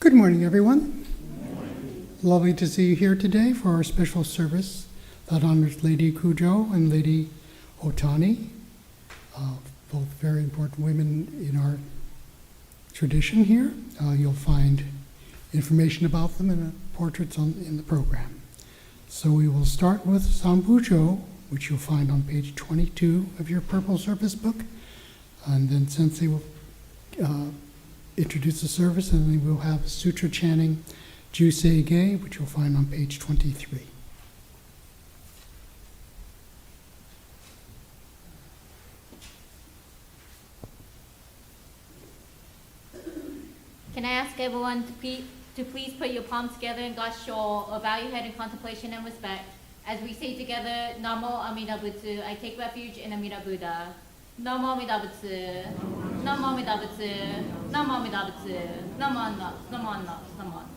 Good morning, everyone. Lovely to see you here today for our special service that honors Lady Kujo and Lady Ohtani, both very important women in our tradition here. You'll find information about them and portraits in the program. So we will start with Sambujo, which you'll find on page 22 of your purple service book. And then Sensei will introduce the service, and then we'll have Sutra chanting Jusei Ge, which you'll find on page 23. Can I ask everyone to please put your palms together and God show or bow your head in contemplation and respect as we say together, Namo Amida Butsu, I take refuge in Amida Buddha. Namo Amida Butsu, Namo Amida Butsu, Namo Amida Butsu, Namo Anna, Namo Anna, Namo Anna.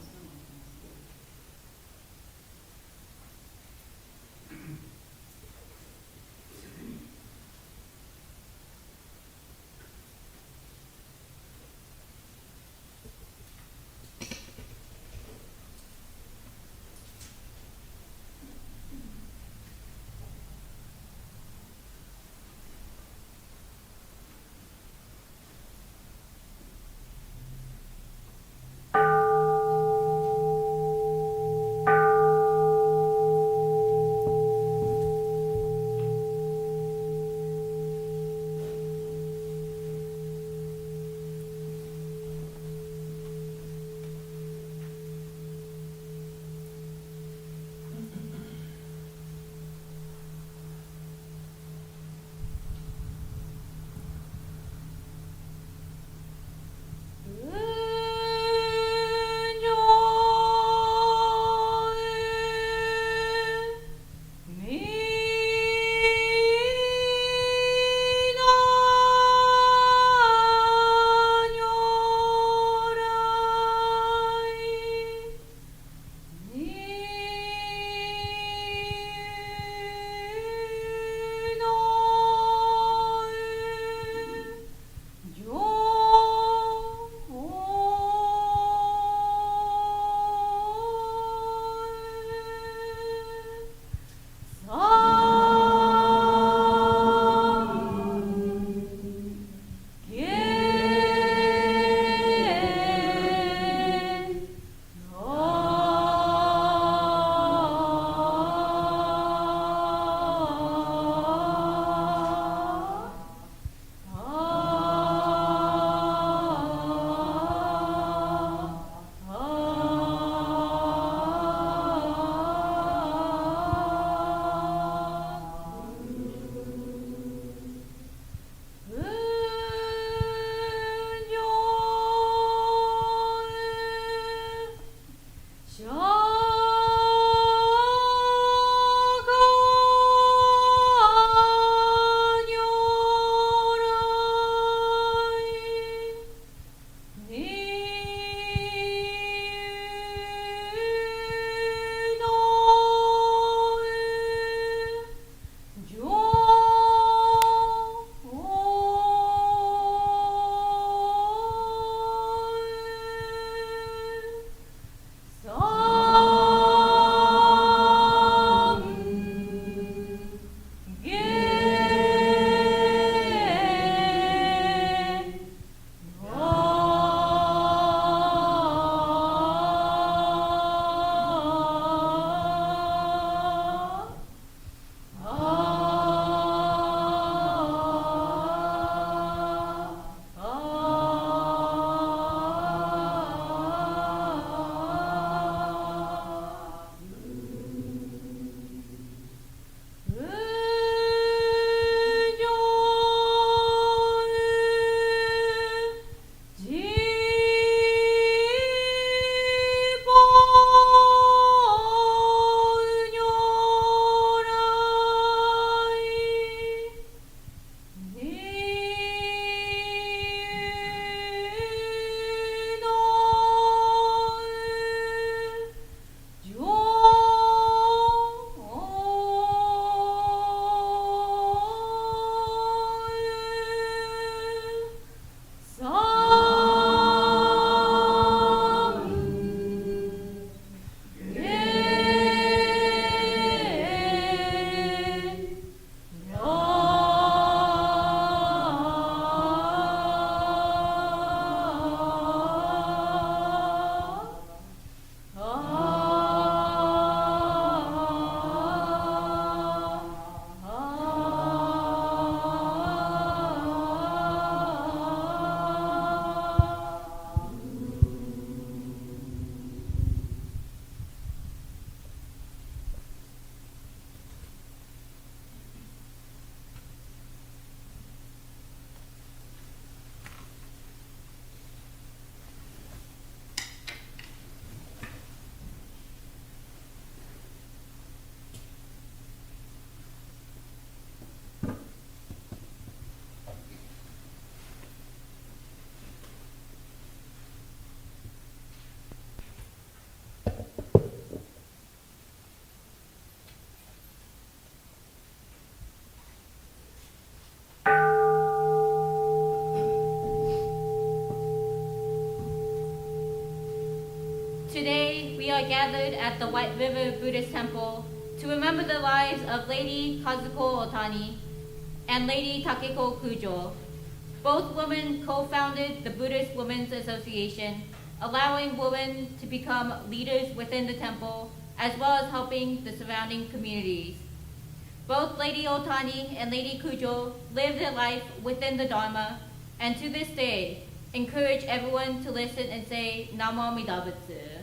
Today, we are gathered at the White River Buddhist Temple to remember the lives of Lady Kazuko Ohtani and Lady Takeko Kujo. Both women co-founded the Buddhist Women's Association, allowing women to become leaders within the temple, as well as helping the surrounding communities. Both Lady Ohtani and Lady Kujo live their life within the Dharma, and to this day, encourage everyone to listen and say Namo Amida Butsu.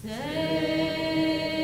Say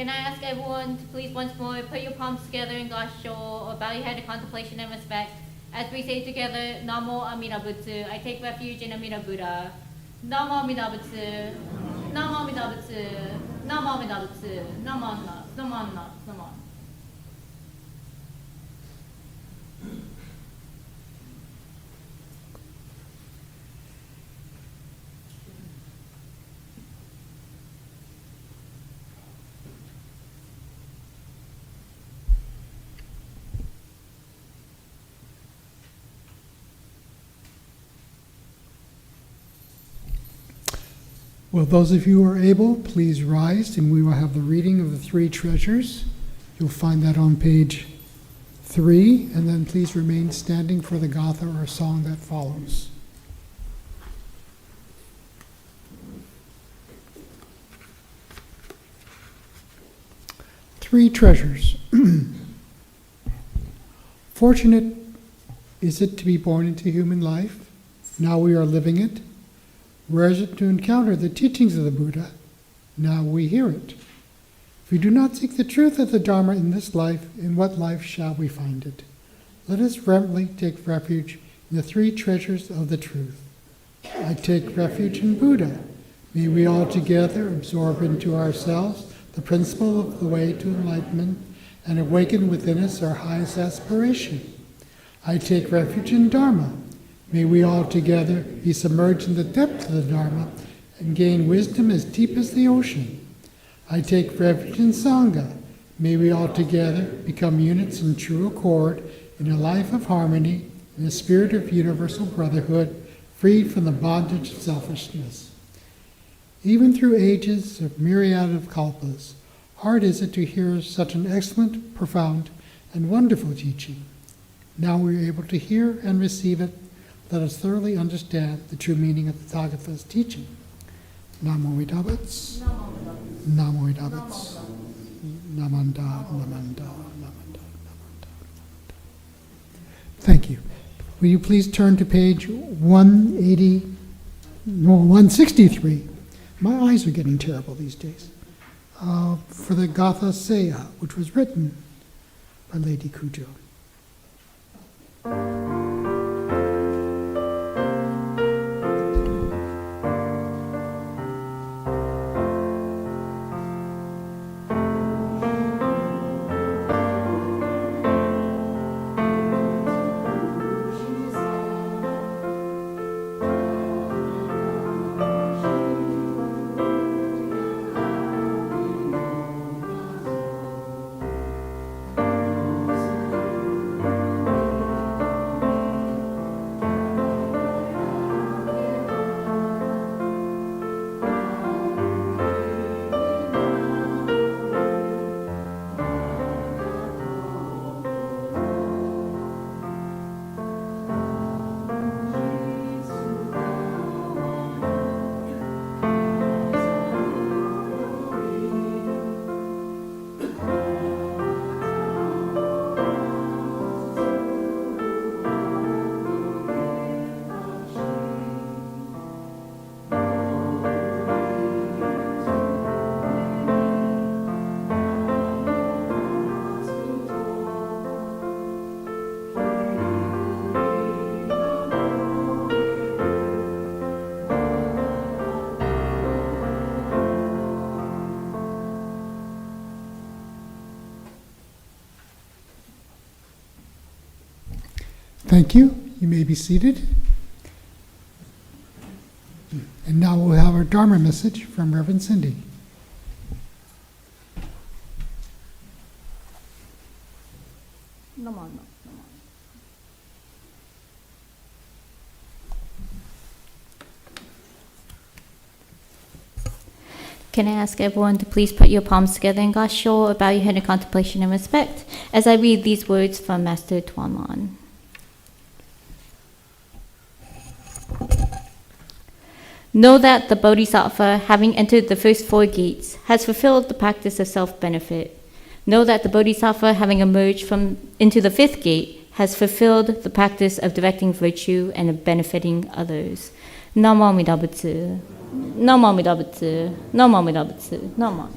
Can I ask everyone to please once more put your palms together in Gasho or bow your head in contemplation and respect as we say together, Namo Amida Butsu. I take refuge in Amida Buddha. Namo Amida Butsu. Namo Amida Butsu. Namo Amida Butsu. Namo Amida. Namo Amida. Namo. Will those of you who are able, please rise, and we will have the reading of the three treasures. You'll find that on page 3, and then please remain standing for the gatha or song that follows. Three treasures. Fortunate is it to be born into human life. Now we are living it. Rare is it to encounter the teachings of the Buddha. Now we hear it. If we do not seek the truth of the Dharma in this life, in what life shall we find it? Let us reverently take refuge in the three treasures of the truth. I take refuge in Buddha. May we all together absorb into ourselves the principle of the way to enlightenment and awaken within us our highest aspiration. I take refuge in Dharma. May we all together be submerged in the depth of the Dharma and gain wisdom as deep as the ocean. I take refuge in Sangha. May we all together become units in true accord in a life of harmony, in a spirit of universal brotherhood, freed from the bondage of selfishness. Even through ages of myriad of kalpas, hard is it to hear such an excellent, profound, and wonderful teaching. Now we are able to hear and receive it. Let us thoroughly understand the true meaning of the Tathagata's teaching. Namo Vidabats. Namo Vidabats. Namanda, Namanda, Namanda, Namanda. Thank you. Will you please turn to page 163? My eyes are getting terrible these days. For the Gatha Seya, which was written by Lady Kujo. Thank you. You may be seated. And now we'll have our Dharma message from Reverend Cindy. Can I ask everyone to please put your palms together in Gasho or bow your head in contemplation and respect as I read these words from Master Tuanlan. Know that the Bodhisattva, having entered the first 4 gates, has fulfilled the practice of self-benefit. Know that the Bodhisattva, having emerged into the 5th gate, has fulfilled the practice of directing virtue and of benefiting others. Namo Amida Butsu. Namo Amida Butsu. Namo Amida Butsu. Namo.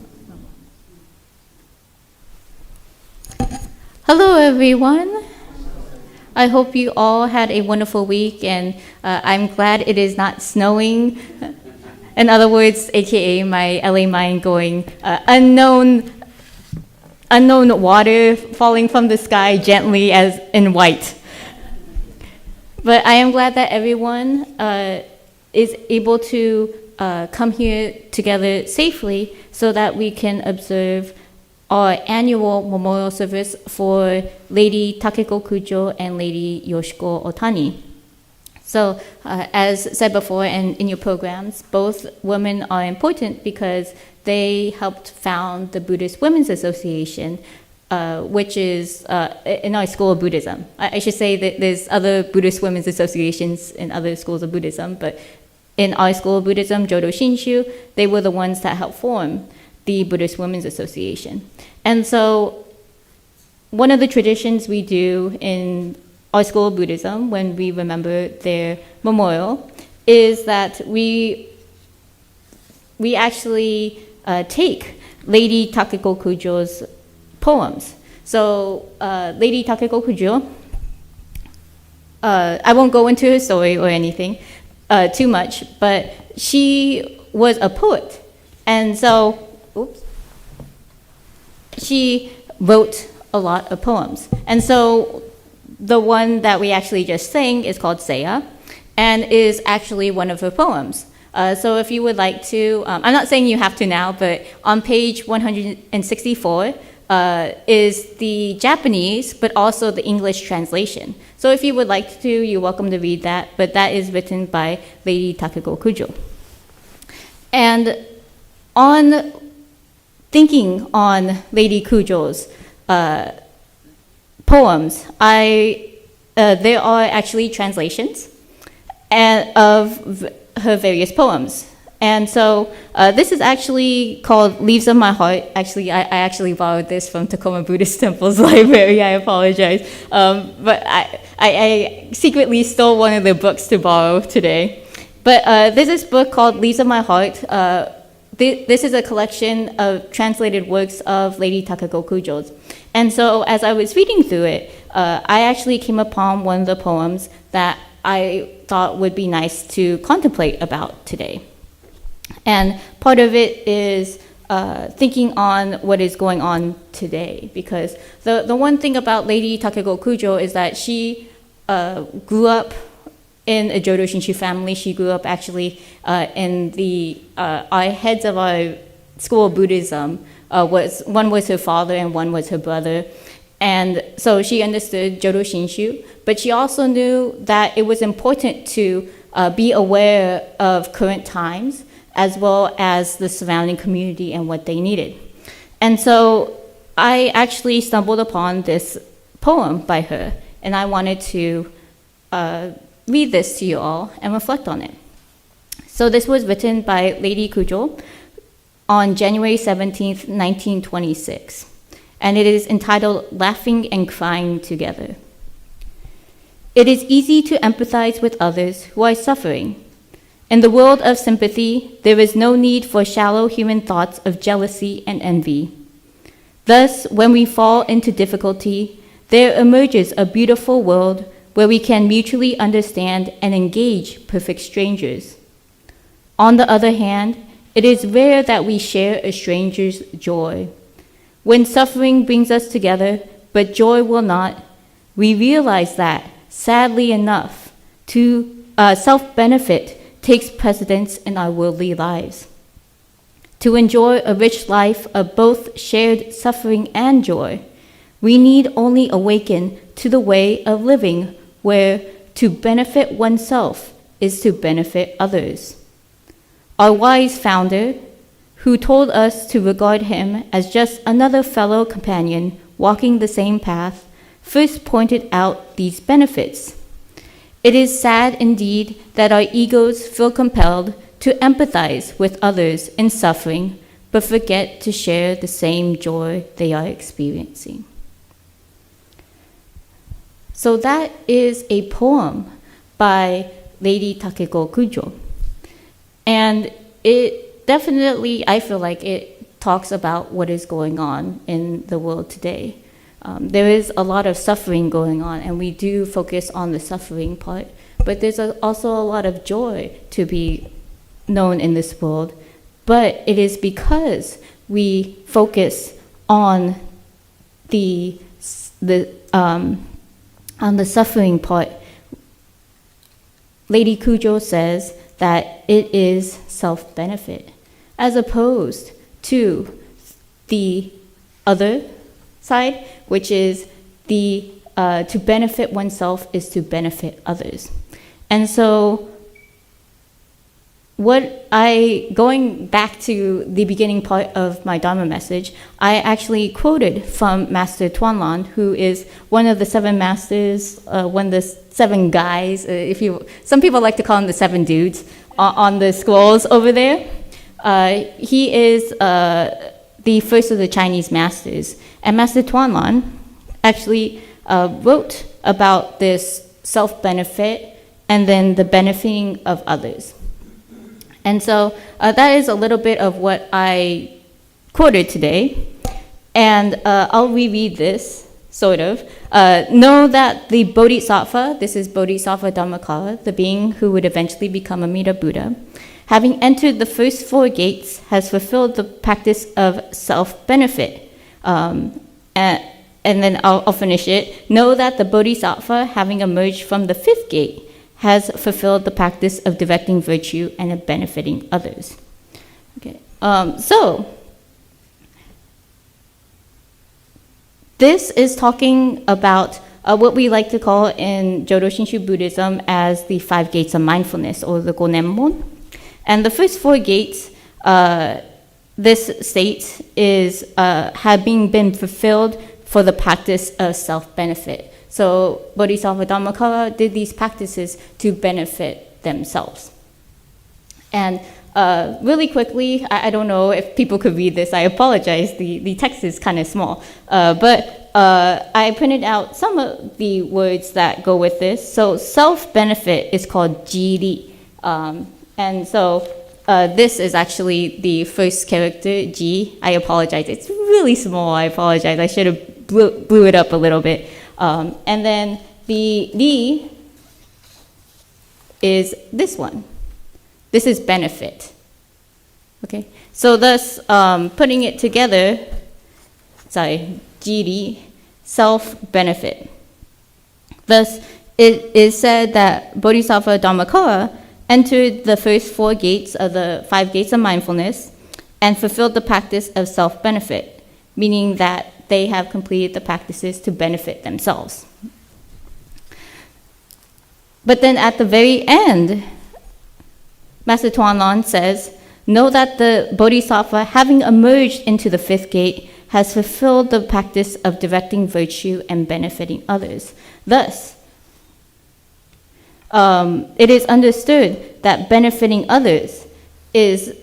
Hello, everyone. I hope you all had a wonderful week, and I'm glad it is not snowing. In other words, AKA my LA mind going unknown water falling from the sky gently as in white. But I am glad that everyone is able to come here together safely so that we can observe our annual memorial service for Lady Takeko Kujo and Lady Yoshiko Ohtani. So, as said before and in your programs, both women are important because they helped found the Buddhist Women's Association, which is in our school of Buddhism. I should say that there's other Buddhist women's associations in other schools of Buddhism, but in our school of Buddhism, Jodo Shinshu, they were the ones that helped form the Buddhist Women's Association. And so one of the traditions we do in our school of Buddhism when we remember their memorial is that we actually take Lady Takeko Kujo's poems. So Lady Takeko Kujo, I won't go into her story or anything too much, but she was a poet. And so, she wrote a lot of poems. And so the one that we actually just sang is called Seiya, and is actually one of her poems. So if you would like to, I'm not saying you have to now, but on page 164 is the Japanese, but also the English translation. So if you would like to, you're welcome to read that, but that is written by Lady Takeko Kujo. And on thinking on Lady Kujo's poems, there are actually translations of her various poems. And so this is actually called Leaves of My Heart. Actually, I actually borrowed this from Tacoma Buddhist Temple's library. I apologize. But I secretly stole one of their books to borrow today. But there's this book called Leaves of My Heart. This is a collection of translated works of Lady Takeko Kujo's. And so as I was reading through it, I actually came upon one of the poems that I thought would be nice to contemplate about today. And part of it is thinking on what is going on today, because the one thing about Lady Takeko Kujo is that she grew up in a Jodo Shinshu family. She grew up actually in the our heads of our school of Buddhism. One was her father and one was her brother. And so she understood Jodo Shinshu, but she also knew that it was important to be aware of current times as well as the surrounding community and what they needed. And so I actually stumbled upon this poem by her, and I wanted to read this to you all and reflect on it. So this was written by Lady Kujo on January 17th, 1926, and it is entitled Laughing and Crying Together. It is easy to empathize with others who are suffering. In the world of sympathy, there is no need for shallow human thoughts of jealousy and envy. Thus, when we fall into difficulty, there emerges a beautiful world where we can mutually understand and engage perfect strangers. On the other hand, it is rare that we share a stranger's joy. When suffering brings us together, but joy will not, we realize that, sadly enough, self-benefit takes precedence in our worldly lives. To enjoy a rich life of both shared suffering and joy, we need only awaken to the way of living where to benefit oneself is to benefit others. Our wise founder, who told us to regard him as just another fellow companion walking the same path, first pointed out these benefits. It is sad indeed that our egos feel compelled to empathize with others in suffering, but forget to share the same joy they are experiencing. So that is a poem by Lady Takeko Kujo. And it definitely, I feel like it talks about what is going on in the world today. There is a lot of suffering going on, and we do focus on the suffering part, but there's also a lot of joy to be known in this world. But it is because we focus on the suffering part. Lady Kujo says that it is self-benefit, as opposed to the other side, which is the to benefit oneself is to benefit others. And so going back to the beginning part of my Dharma message, I actually quoted from Master Tuanlan, who is one of the 7 masters, one of the 7 guys, some people like to call him the 7 dudes, on the scrolls over there. He is the first of the Chinese masters. And Master Tuanlan actually wrote about this self-benefit and then the benefiting of others. And so that is a little bit of what I quoted today. And I'll reread this, sort of. Know that the Bodhisattva, this is Bodhisattva Dhammakara, the being who would eventually become Amida Buddha, having entered the first 4 gates, has fulfilled the practice of self-benefit. And then I'll finish it. Know that the Bodhisattva, having emerged from the 5th gate, has fulfilled the practice of directing virtue and of benefiting others. Okay. So this is talking about what we like to call in Jodo Shinshu Buddhism as the 5 gates of mindfulness, or the Gonenmon. And the first 4 gates, this state is having been fulfilled for the practice of self-benefit. So Bodhisattva Dhammakara did these practices to benefit themselves. And really quickly, I don't know if people could read this. I apologize. The text is kind of small. But I printed out some of the words that go with this. So self-benefit is called jiri. And so this is actually the first character, ji. I apologize. It's really small. I apologize. I should have blew it up a little bit. And then the li is this one. This is benefit. Okay, so thus putting it together, jiri, self-benefit. Thus, it is said that Bodhisattva Dhammakara entered the first 4 gates of the 5 gates of mindfulness and fulfilled the practice of self-benefit, meaning that they have completed the practices to benefit themselves. But then at the very end, Master Tuanlan says, know that the Bodhisattva, having emerged into the 5th gate, has fulfilled the practice of directing virtue and benefiting others. Thus, it is understood that benefiting others is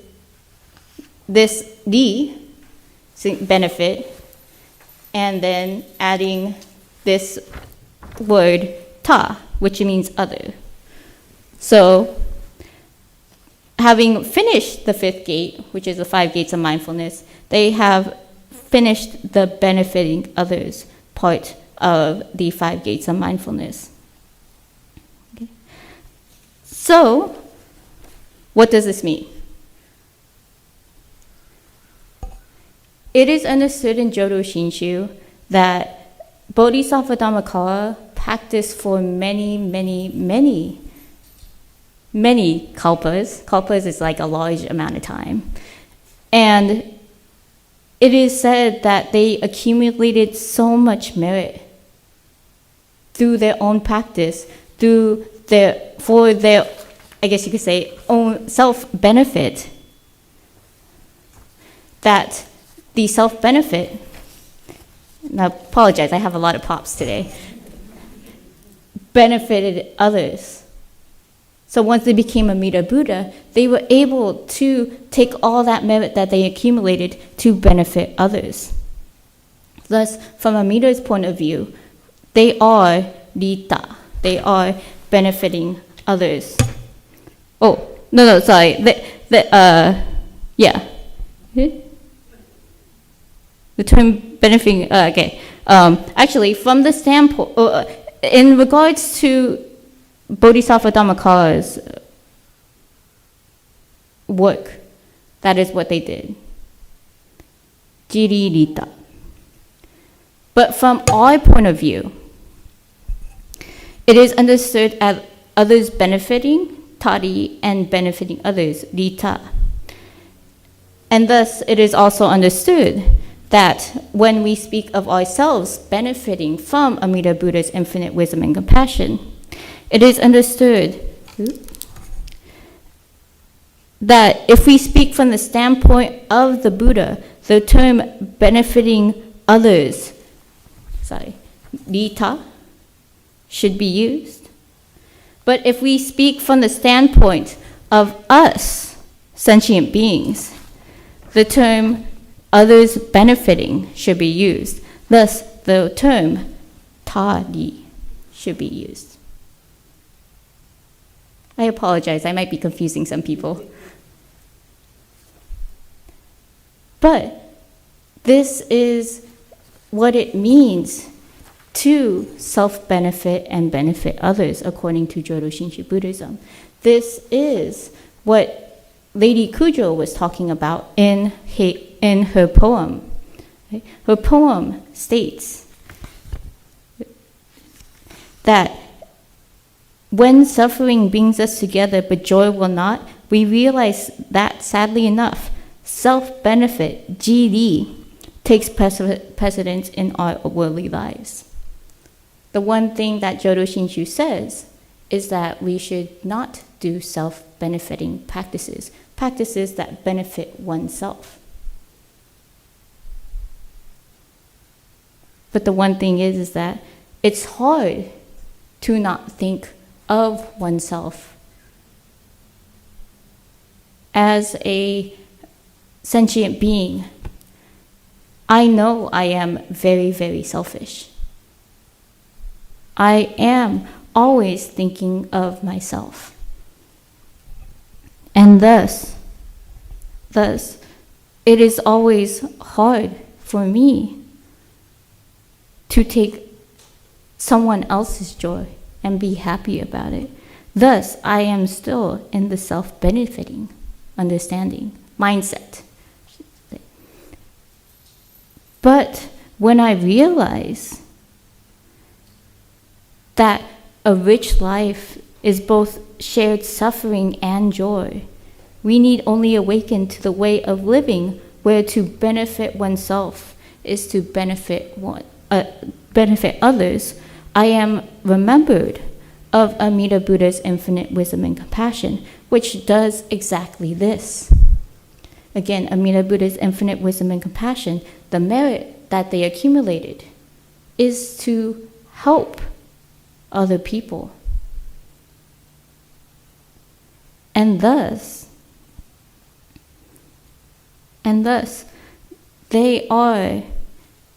this di, benefit, and then adding this word ta, which means other. So, having finished the 5th gate, which is the 5 gates of mindfulness, they have finished the benefiting others part of the 5 gates of mindfulness. Okay. So, what does this mean? It is understood in Jodo Shinshu that Bodhisattva Dhammakara practiced for many, many, many, many kalpas. Kalpas is like a large amount of time. And it is said that they accumulated so much merit through their own practice, for their, I guess you could say, own self-benefit, that the self-benefit, and I apologize, I have a lot of props today, benefited others. So once they became Amida Buddha, they were able to take all that merit that they accumulated to benefit others. Thus, from Amida's point of view, they are Rita. They are benefiting others. Oh, no, sorry. Yeah. The term benefiting, okay. Actually, from the standpoint, in regards to Bodhisattva Dhammakara's work, that is what they did. Jiririta. But from our point of view, it is understood as others benefiting, tari, and benefiting others, rita. And thus, it is also understood that when we speak of ourselves benefiting from Amida Buddha's infinite wisdom and compassion, it is understood that if we speak from the standpoint of the Buddha, the term benefiting others, rita, should be used. But if we speak from the standpoint of us, sentient beings, the term others benefiting should be used. Thus, the term tari should be used. I apologize, I might be confusing some people. But this is what it means to self-benefit and benefit others, according to Jodo Shinshu Buddhism. This is what Lady Kujo was talking about in her poem. Right? Her poem states that when suffering brings us together but joy will not, we realize that, sadly enough, self-benefit, jiri, takes precedence in our worldly lives. The one thing that Jodo Shinshu says is that we should not do self-benefiting practices, practices that benefit oneself. But the one thing is that it's hard to not think of oneself as a sentient being. I know I am very, very selfish. I am always thinking of myself. And thus, it is always hard for me to take someone else's joy and be happy about it. Thus, I am still in the self-benefiting understanding, mindset. But when I realize that a rich life is both shared suffering and joy, we need only awaken to the way of living where to benefit oneself is to benefit others. I am remembered of Amida Buddha's infinite wisdom and compassion, which does exactly this. Again, Amida Buddha's infinite wisdom and compassion, the merit that they accumulated is to help other people. And thus, they are,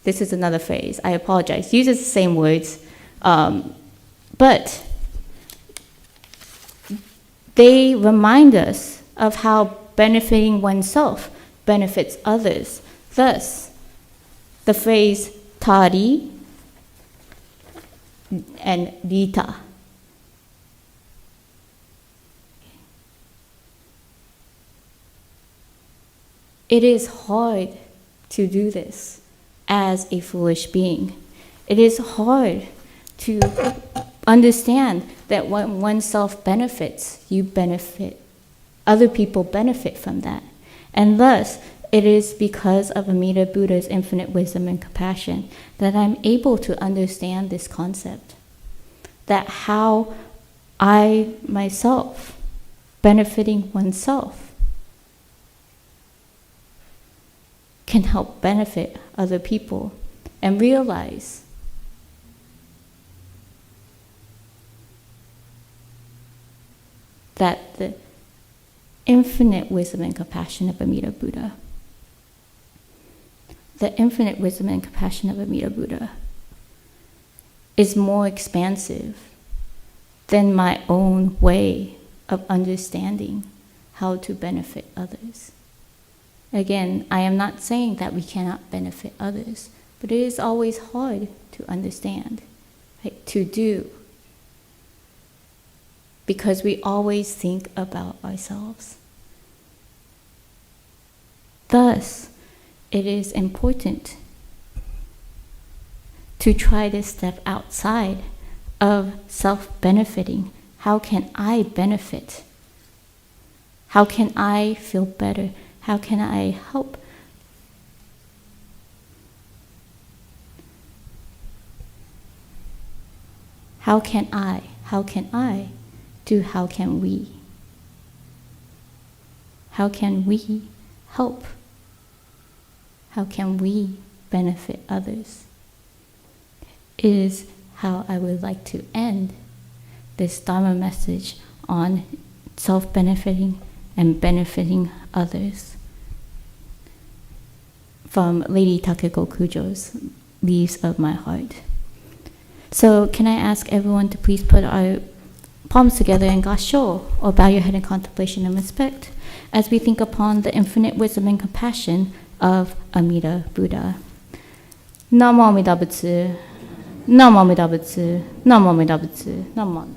this is another phrase, I apologize, uses the same words, but they remind us of how benefiting oneself benefits others. Thus, the phrase tari and rita. It is hard to do this as a foolish being. It is hard to understand that when oneself benefits, you benefit. Other people benefit from that. And thus, it is because of Amida Buddha's infinite wisdom and compassion that I'm able to understand this concept. That how I myself, benefiting oneself, can help benefit other people and realize that the infinite wisdom and compassion of Amida Buddha, the infinite wisdom and compassion of Amida Buddha is more expansive than my own way of understanding how to benefit others. Again, I am not saying that we cannot benefit others, but it is always hard to understand, right? To do. Because we always think about ourselves. Thus, it is important to try to step outside of self-benefiting. How can I benefit? How can I feel better? How can I help? How can I do how can we? How can we help? How can we benefit others? Is how I would like to end this Dharma message on self-benefiting and benefiting others from Lady Takeko Kujo's Leaves of My Heart. So can I ask everyone to please put our palms together and gasho, or bow your head in contemplation and respect, as we think upon the infinite wisdom and compassion of Amida Buddha. Namo Amida Butsu, Namo Amida Butsu, Namo Amida Butsu, Namo.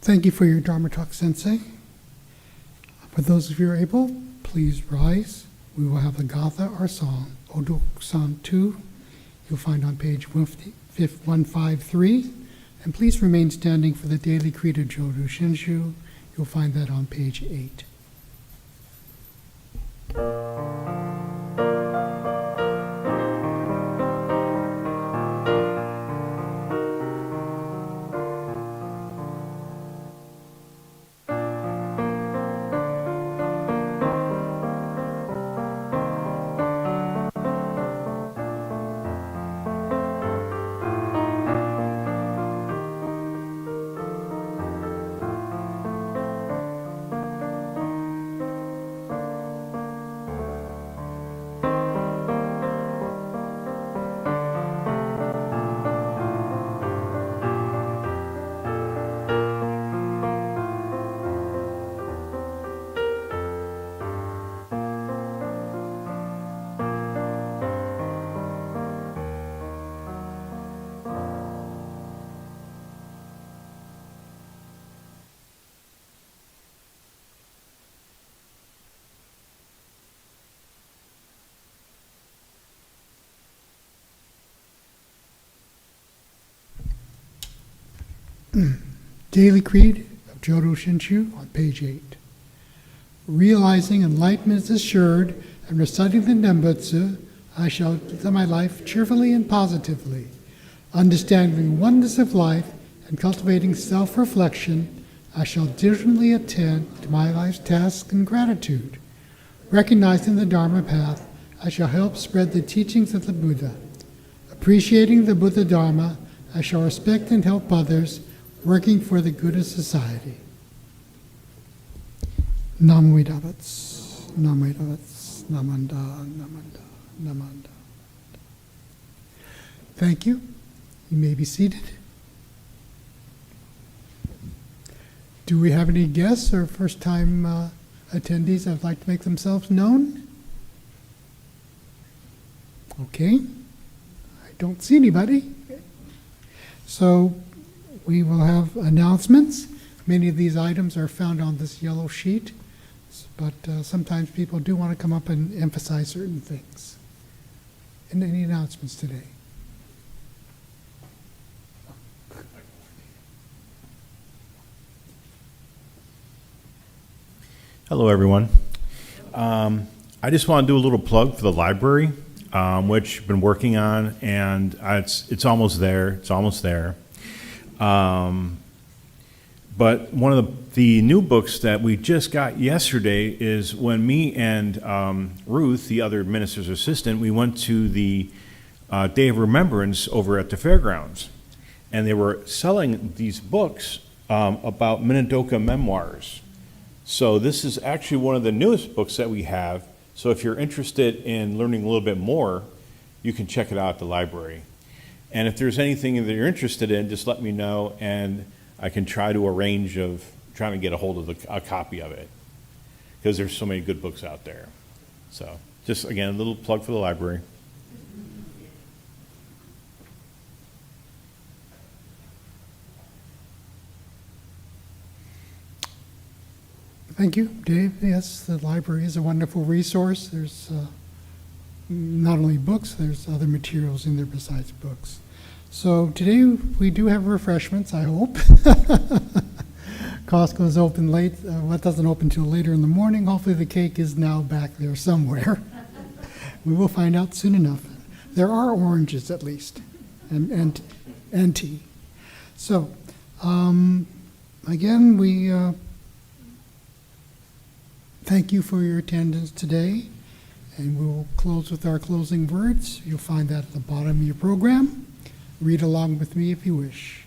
Thank you for your Dharma talk, Sensei. For those of you who are able, please rise. We will have the Gatha, our song, Odo-san 2. You'll find on page 153. And please remain standing for the daily creed of Jodo Shinshu. You'll find that on page 8. Daily Creed of Jodo Shinshu on page 8. Realizing enlightenment is assured and reciting the Nembutsu, I shall live my life cheerfully and positively. Understanding the oneness of life and cultivating self-reflection, I shall diligently attend to my life's tasks in gratitude. Recognizing the Dharma path, I shall help spread the teachings of the Buddha. Appreciating the Buddha Dharma, I shall respect and help others, working for the good of society. Namo Idavats, Namo Idavats, Namanda, Namanda, Namanda. Thank you. You may be seated. Do we have any guests or first-time attendees that would like to make themselves known? Okay. I don't see anybody. So we will have announcements. Many of these items are found on this yellow sheet, but sometimes people do want to come up and emphasize certain things. And any announcements today? Hello, everyone. I just want to do a little plug for the library, which I've been working on, and it's almost there. It's almost there. But one of the new books that we just got yesterday is when me and Ruth, the other minister's assistant, we went to the Day of Remembrance over at the fairgrounds. And they were selling these books about Minidoka memoirs. So this is actually one of the newest books that we have. So if you're interested in learning a little bit more, you can check it out at the library. And if there's anything that you're interested in, just let me know, and I can try to arrange of trying to get a hold of a copy of it, because there's so many good books out there. So just, again, a little plug for the library. Thank you, Dave. Yes, the library is a wonderful resource. There's not only books, there's other materials in there besides books. So today we do have refreshments, I hope. Costco's open late. It doesn't open until later in the morning. Hopefully the cake is now back there somewhere. We will find out soon enough. There are oranges at least, and tea. So, again, we thank you for your attendance today, and we'll close with our closing words. You'll find that at the bottom of your program. Read along with me if you wish.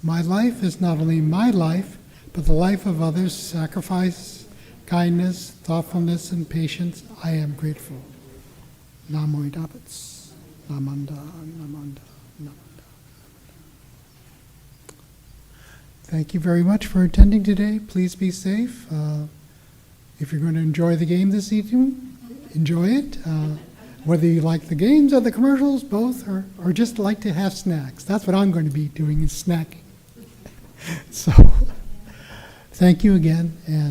My life is not only my life, but the life of others. Sacrifice, kindness, thoughtfulness, and patience. I am grateful. Namo Idabits. Namanda, Namanda, Namanda. Thank you very much for attending today. Please be safe. If you're going to enjoy the game this evening, enjoy it. Whether you like the games or the commercials, both, or just like to have snacks. That's what I'm going to be doing, is snacking. So, thank you again. And